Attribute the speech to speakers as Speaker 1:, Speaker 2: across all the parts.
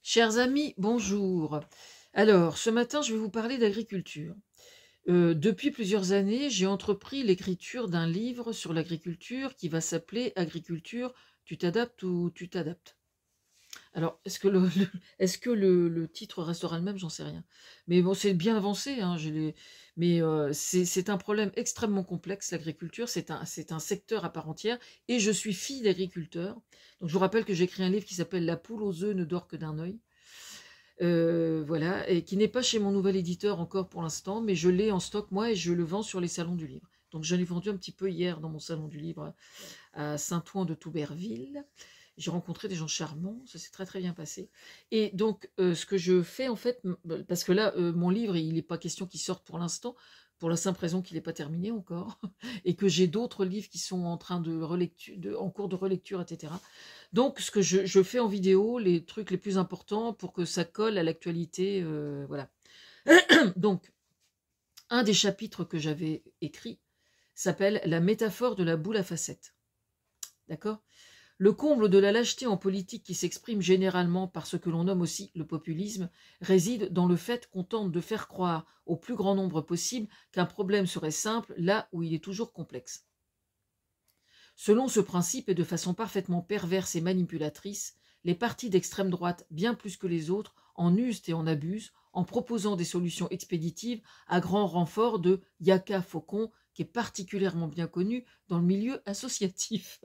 Speaker 1: Chers amis, bonjour. Alors, ce matin, je vais vous parler d'agriculture. Depuis plusieurs années, j'ai entrepris l'écriture d'un livre sur l'agriculture qui va s'appeler Agriculture, tu t'adaptes ou tu t'adaptes. Alors, est-ce que le titre restera le même? J'en sais rien. Mais bon, c'est bien avancé, hein, mais c'est un problème extrêmement complexe, l'agriculture. C'est un secteur à part entière. Et je suis fille d'agriculteur. Donc, je vous rappelle que j'ai écrit un livre qui s'appelle La poule aux œufs ne dort que d'un œil. Voilà, et qui n'est pas chez mon nouvel éditeur encore pour l'instant, mais je l'ai en stock moi et je le vends sur les salons du livre. Donc j'en ai vendu un petit peu hier dans mon salon du livre à Saint-Ouen de Touberville. J'ai rencontré des gens charmants, ça s'est très très bien passé. Et donc ce que je fais en fait, parce que là mon livre il n'est pas question qu'il sorte pour l'instant, pour la simple raison qu'il n'est pas terminé encore, et que j'ai d'autres livres qui sont en train de relecture, en cours de relecture, etc. Donc, ce que je fais en vidéo, les trucs les plus importants pour que ça colle à l'actualité, voilà. Donc, un des chapitres que j'avais écrit s'appelle « La métaphore de la boule à facettes ». D'accord? Le comble de la lâcheté en politique qui s'exprime généralement par ce que l'on nomme aussi le populisme réside dans le fait qu'on tente de faire croire au plus grand nombre possible qu'un problème serait simple là où il est toujours complexe. Selon ce principe et de façon parfaitement perverse et manipulatrice, les partis d'extrême droite, bien plus que les autres, en usent et en abusent, en proposant des solutions expéditives à grand renfort de Yaka Faucon, qui est particulièrement bien connu dans le milieu associatif,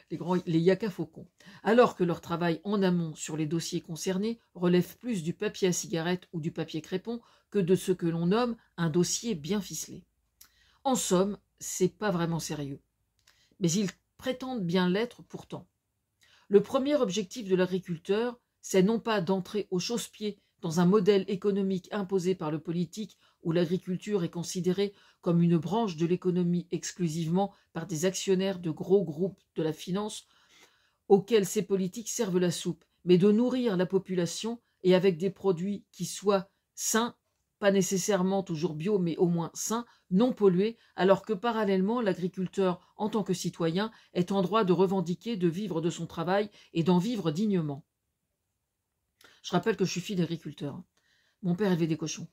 Speaker 1: les Yaka Faucons, alors que leur travail en amont sur les dossiers concernés relève plus du papier à cigarette ou du papier crépon que de ce que l'on nomme un dossier bien ficelé. En somme, c'est pas vraiment sérieux. Mais ils prétendent bien l'être pourtant. Le premier objectif de l'agriculteur, c'est non pas d'entrer au chausse-pied dans un modèle économique imposé par le politique où l'agriculture est considérée comme une branche de l'économie exclusivement par des actionnaires de gros groupes de la finance auxquels ces politiques servent la soupe, mais de nourrir la population et avec des produits qui soient sains, pas nécessairement toujours bio, mais au moins sains, non pollués, alors que parallèlement, l'agriculteur, en tant que citoyen, est en droit de revendiquer de vivre de son travail et d'en vivre dignement. Je rappelle que je suis fille d'agriculteur. Mon père élevait des cochons.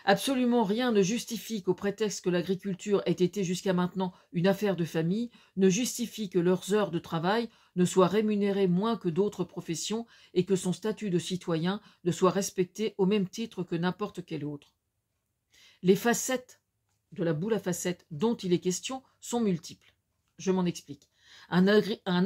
Speaker 1: Absolument rien ne justifie qu'au prétexte que l'agriculture ait été jusqu'à maintenant une affaire de famille, ne justifie que leurs heures de travail ne soient rémunérées moins que d'autres professions et que son statut de citoyen ne soit respecté au même titre que n'importe quel autre. Les facettes de la boule à facettes dont il est question sont multiples. Je m'en explique. Un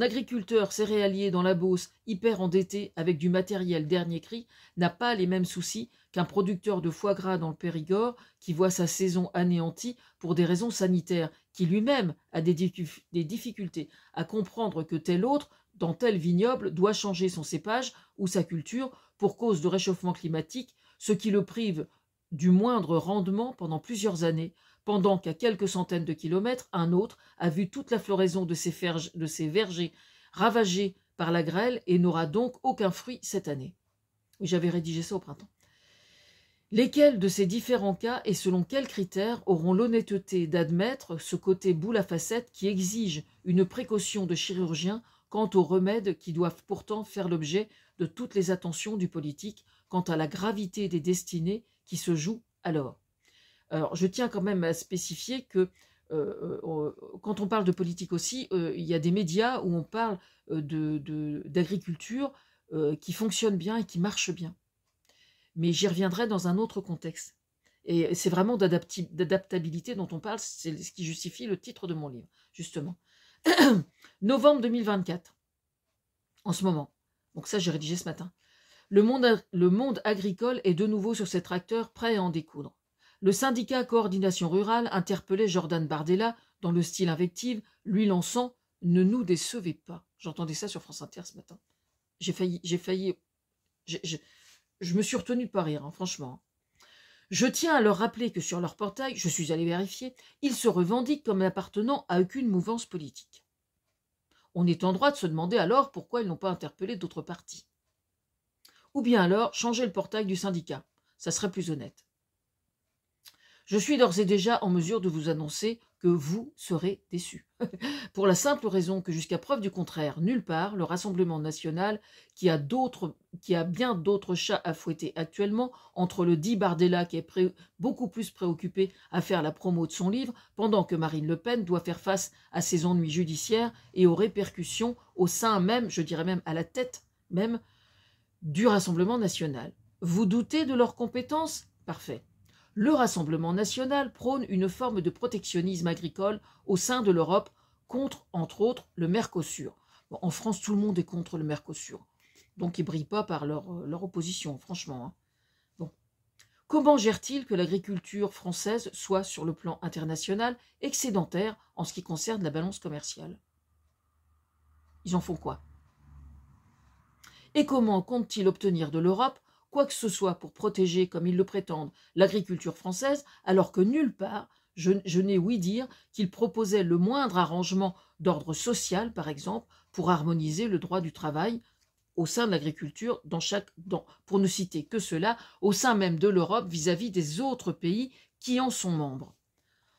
Speaker 1: agriculteur céréalier dans la Beauce, hyper endetté avec du matériel dernier cri, n'a pas les mêmes soucis qu'un producteur de foie gras dans le Périgord qui voit sa saison anéantie pour des raisons sanitaires, qui lui-même a des difficultés à comprendre que tel autre, dans tel vignoble, doit changer son cépage ou sa culture pour cause de réchauffement climatique, ce qui le prive du moindre rendement pendant plusieurs années, pendant qu'à quelques centaines de kilomètres, un autre a vu toute la floraison de ses vergers ravagés par la grêle et n'aura donc aucun fruit cette année. Oui, j'avais rédigé ça au printemps. Lesquels de ces différents cas et selon quels critères auront l'honnêteté d'admettre ce côté boule à facettes qui exige une précaution de chirurgien quant aux remèdes qui doivent pourtant faire l'objet de toutes les attentions du politique quant à la gravité des destinées qui se jouent alors. Alors, je tiens quand même à spécifier que quand on parle de politique aussi, il y a des médias où on parle d'agriculture qui fonctionne bien et qui marche bien. Mais j'y reviendrai dans un autre contexte. Et c'est vraiment d'adaptabilité dont on parle, c'est ce qui justifie le titre de mon livre, justement. Novembre 2024, en ce moment. Donc ça, j'ai rédigé ce matin. Le monde agricole est de nouveau sur ses tracteurs, prêt à en découdre. Le syndicat Coordination Rurale interpellait Jordan Bardella dans le style invective, lui lançant « Ne nous décevez pas ». J'entendais ça sur France Inter ce matin. Je me suis retenue de pas rire, hein, franchement. Je tiens à leur rappeler que sur leur portail, je suis allé vérifier, ils se revendiquent comme n'appartenant à aucune mouvance politique. On est en droit de se demander alors pourquoi ils n'ont pas interpellé d'autres partis. Ou bien alors changer le portail du syndicat, ça serait plus honnête. Je suis d'ores et déjà en mesure de vous annoncer que vous serez déçus. Pour la simple raison que jusqu'à preuve du contraire, nulle part, le Rassemblement national, qui a bien d'autres chats à fouetter actuellement, entre le dit Bardella qui est beaucoup plus préoccupé à faire la promo de son livre, pendant que Marine Le Pen doit faire face à ses ennuis judiciaires et aux répercussions au sein même, je dirais même à la tête même, du Rassemblement national. Vous doutez de leurs compétences? Parfait. Le Rassemblement national prône une forme de protectionnisme agricole au sein de l'Europe contre, entre autres, le Mercosur. Bon, en France, tout le monde est contre le Mercosur. Donc, ils ne brillent pas par leur opposition, franchement. Hein. Bon. Comment gère-t-il que l'agriculture française soit, sur le plan international, excédentaire en ce qui concerne la balance commerciale? Ils en font quoi? Et comment compte-t-il obtenir de l'Europe quoi que ce soit pour protéger, comme ils le prétendent, l'agriculture française, alors que nulle part, je n'ai ouï dire qu'il proposait le moindre arrangement d'ordre social, par exemple, pour harmoniser le droit du travail au sein de l'agriculture, pour ne citer que cela, au sein même de l'Europe vis-à-vis des autres pays qui en sont membres.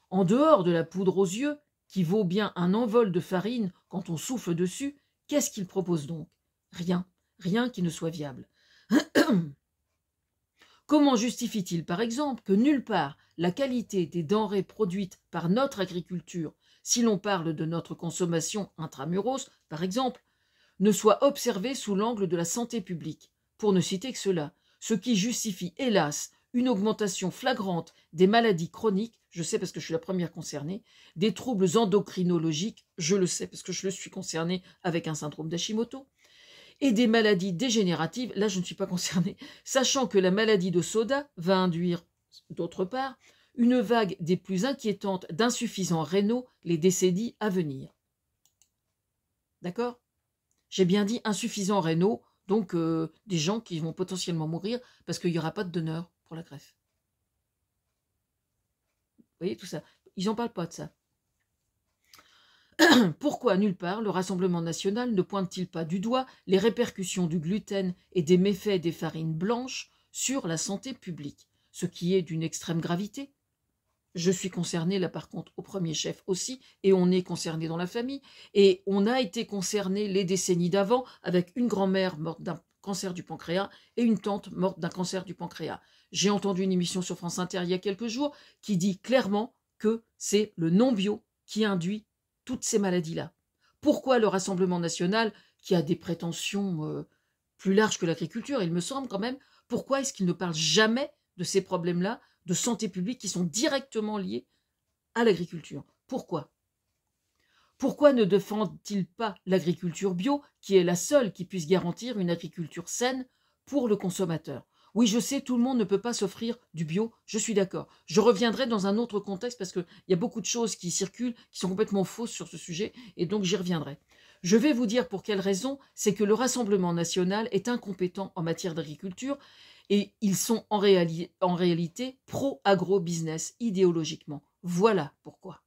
Speaker 1: En dehors de la poudre aux yeux, qui vaut bien un envol de farine quand on souffle dessus, qu'est-ce qu'il propose donc? Rien, rien qui ne soit viable. Comment justifie-t-il, par exemple, que nulle part la qualité des denrées produites par notre agriculture, si l'on parle de notre consommation intramuros, par exemple, ne soit observée sous l'angle de la santé publique, pour ne citer que cela, ce qui justifie, hélas, une augmentation flagrante des maladies chroniques, je sais parce que je suis la première concernée, des troubles endocrinologiques, je le sais parce que je le suis concernée avec un syndrome d'Hashimoto, et des maladies dégénératives, là je ne suis pas concernée, sachant que la maladie de Soda va induire, d'autre part, une vague des plus inquiétantes d'insuffisants rénaux les décennies à venir. D'accord? J'ai bien dit insuffisants rénaux, donc des gens qui vont potentiellement mourir parce qu'il n'y aura pas de donneur pour la greffe. Vous voyez tout ça? Ils n'en parlent pas de ça. Pourquoi nulle part le Rassemblement national ne pointe-t-il pas du doigt les répercussions du gluten et des méfaits des farines blanches sur la santé publique, ce qui est d'une extrême gravité? Je suis concernée là par contre au premier chef aussi, et on est concerné dans la famille, et on a été concerné les décennies d'avant avec une grand-mère morte d'un cancer du pancréas et une tante morte d'un cancer du pancréas. J'ai entendu une émission sur France Inter il y a quelques jours qui dit clairement que c'est le non-bio qui induit toutes ces maladies-là. Pourquoi le Rassemblement national, qui a des prétentions plus larges que l'agriculture, il me semble quand même, pourquoi est-ce qu'il ne parle jamais de ces problèmes-là de santé publique qui sont directement liés à l'agriculture? Pourquoi? Pourquoi ne défend-il pas l'agriculture bio, qui est la seule qui puisse garantir une agriculture saine pour le consommateur? Oui, je sais, tout le monde ne peut pas s'offrir du bio, je suis d'accord. Je reviendrai dans un autre contexte parce qu'il y a beaucoup de choses qui circulent, qui sont complètement fausses sur ce sujet, et donc j'y reviendrai. Je vais vous dire pour quelle raison, c'est que le Rassemblement national est incompétent en matière d'agriculture, et ils sont en réalité pro-agro-business idéologiquement. Voilà pourquoi.